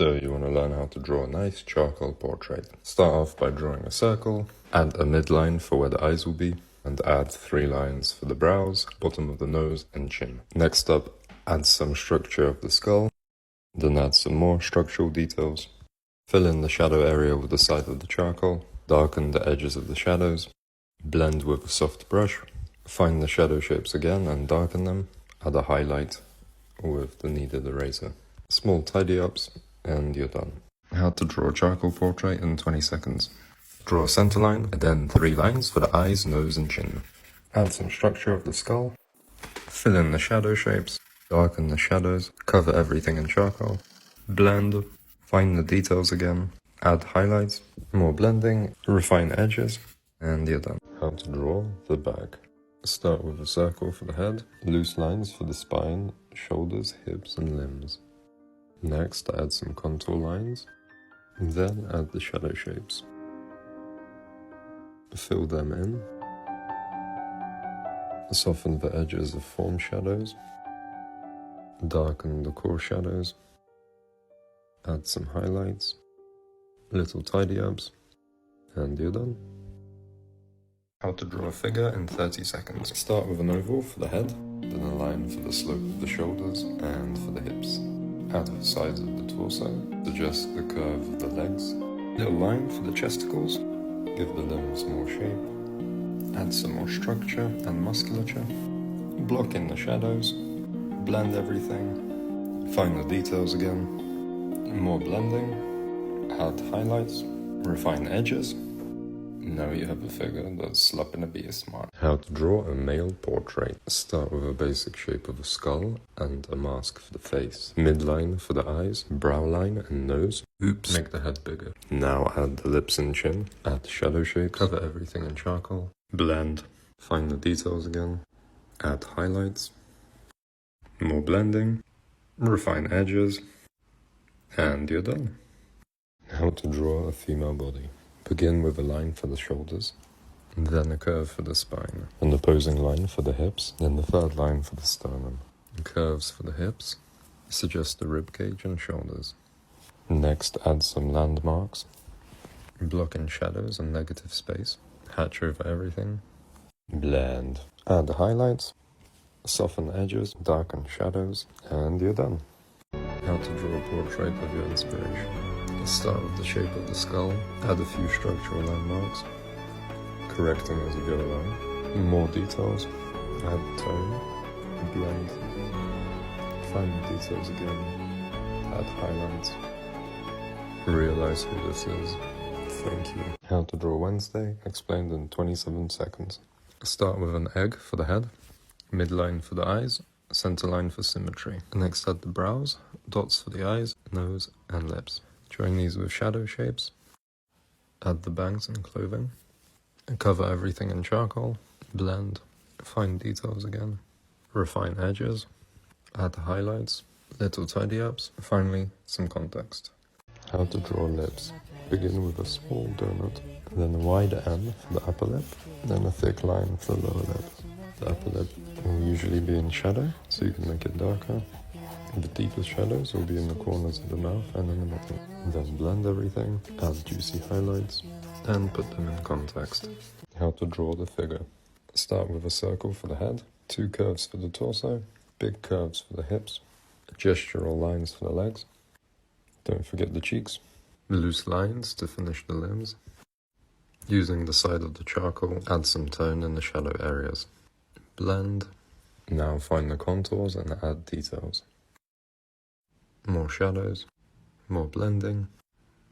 So you want to learn how to draw a nice charcoal portrait. Start off by drawing a circle, add a midline for where the eyes will be, and add 3 lines for the brows, bottom of the nose, and chin. Next up, add some structure of the skull, then add some more structural details. Fill in the shadow area with the side of the charcoal, darken the edges of the shadows, blend with a soft brush, find the shadow shapes again and darken them, add a highlight with the needed eraser. Small tidy ups and you're done. How to draw a charcoal portrait in 20 seconds. Draw a center line, and then 3 lines for the eyes, nose and chin. Add some structure of the skull, fill in the shadow shapes, darken the shadows, cover everything in charcoal, blend, find the details again, add highlights, more blending, refine edges, and you're done. How to draw the back. Start with a circle for the head, loose lines for the spine, shoulders, hips and limbs. Next, add some contour lines, then add the shadow shapes. Fill them in. Soften the edges of form shadows. Darken the core shadows. Add some highlights, little tidy ups, and you're done. How to draw a figure in 30 seconds. Start with an oval for the head, then a line for the slope of the shoulders and for the hips. Add the sides of the torso, suggest the curve of the legs. Little line for the chesticles, give the limbs more shape. Add some more structure and musculature. Block in the shadows, blend everything. Find the details again. More blending. Add highlights. Refine edges. Now you have a figure that's slapping a bit smart. How to draw a male portrait. Start with a basic shape of a skull and a mask for the face. Midline for the eyes, brow line and nose. Oops, make the head bigger. Now add the lips and chin. Add shadow shapes. Cover everything in charcoal. Blend. Find the details again. Add highlights. More blending. Refine edges. And you're done. How to draw a female body. Begin with a line for the shoulders, then a curve for the spine, an opposing line for the hips, then the third line for the sternum. Curves for the hips, suggest the rib cage and shoulders. Next, add some landmarks, block in shadows and negative space, hatch over everything, blend. Add the highlights, soften edges, darken shadows, and you're done. How to draw a portrait of your inspiration. Start with the shape of the skull, add a few structural landmarks, correcting as you go along. More details, add tone, blend, find the details again, add highlights, realize who this is. Thank you. How to draw Wednesday, explained in 27 seconds. Start with an egg for the head, midline for the eyes, center line for symmetry. Next add the brows, dots for the eyes, nose and lips. Join these with shadow shapes, add the bangs and clothing, and cover everything in charcoal, blend, find details again, refine edges, add the highlights, little tidy ups, finally some context. How to draw lips. Begin with a small donut, then a wide M for the upper lip, then a thick line for the lower lip. The upper lip will usually be in shadow, so you can make it darker. The deepest shadows will be in the corners of the mouth and in the middle. Then blend everything, add juicy highlights, and put them in context. How to draw the figure. Start with a circle for the head, 2 curves for the torso, big curves for the hips, gestural lines for the legs. Don't forget the cheeks. Loose lines to finish the limbs. Using the side of the charcoal, add some tone in the shadow areas. Blend. Now find the contours and add details. More shadows, more blending,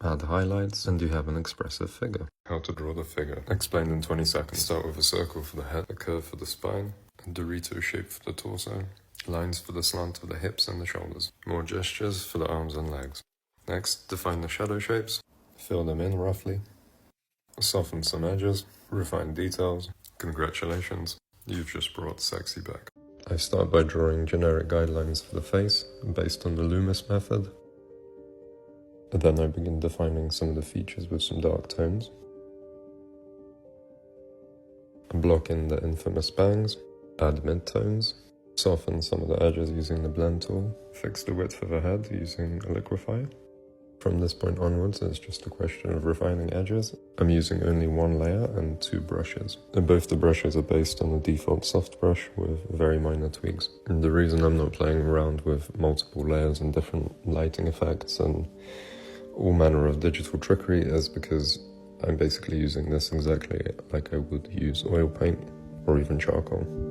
add highlights, and you have an expressive figure. How to draw the figure. Explained in 20 seconds. Start with a circle for the head, a curve for the spine, a Dorito shape for the torso, lines for the slant of the hips and the shoulders, more gestures for the arms and legs. Next, define the shadow shapes, fill them in roughly, soften some edges, refine details. Congratulations, you've just brought sexy back. I start by drawing generic guidelines for the face, based on the Loomis method. Then I begin defining some of the features with some dark tones. Block in the infamous bangs, add midtones, soften some of the edges using the blend tool, fix the width of the head using a liquefier. From this point onwards, it's just a question of refining edges. I'm using only one layer and 2 brushes, and both the brushes are based on the default soft brush with very minor tweaks. And the reason I'm not playing around with multiple layers and different lighting effects and all manner of digital trickery is because I'm basically using this exactly like I would use oil paint or even charcoal.